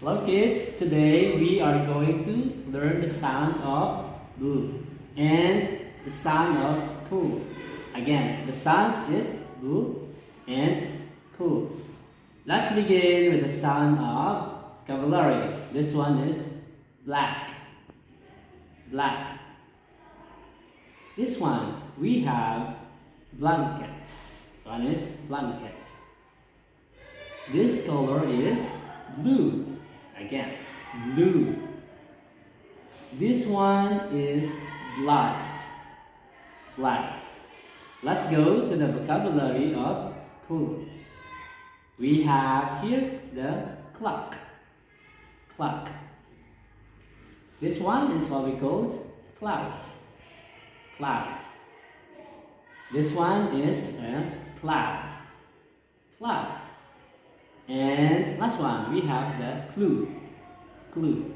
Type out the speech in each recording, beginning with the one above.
Hello kids, today we are going to learn the sound of blue and the sound of cool. Again, the sound is blue and cool. Let's begin with the sound of vocabulary. This one is black. Black. This one we have blanket. This one is blanket. This color is blue. Again, blue. This one is light. Light. Let's go to the vocabulary of cool. We have here the clock. Clock. This one is what we call cloud. Cloud. This one is a cloud. Cloud. And last one, we have the clue. Clue.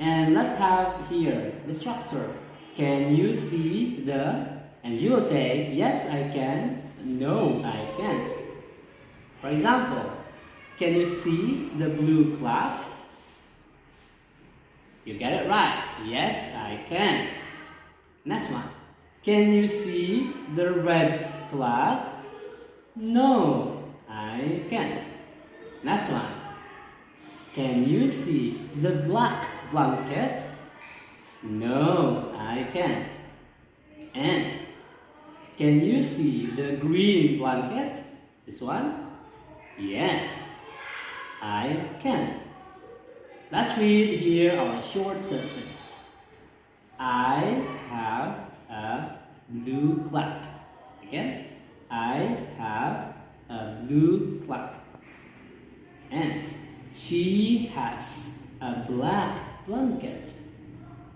And let's have here the structure. Can you see the, and you will say, yes, I can, no, I can't. For example, can you see the blue clock? You get it right. Yes, I can. Next one. Can you see the red clock? No, I can't. Next one. Can you see the black blanket? No, I can't. And can you see the green blanket? This one? Yes, I can. Let's read here our short sentence. I have a blue clock. Again, I have a blue clock. And she has a black blanket.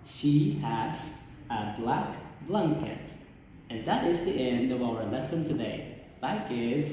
She has a black blanket. And that is the end of our lesson today. Bye, kids.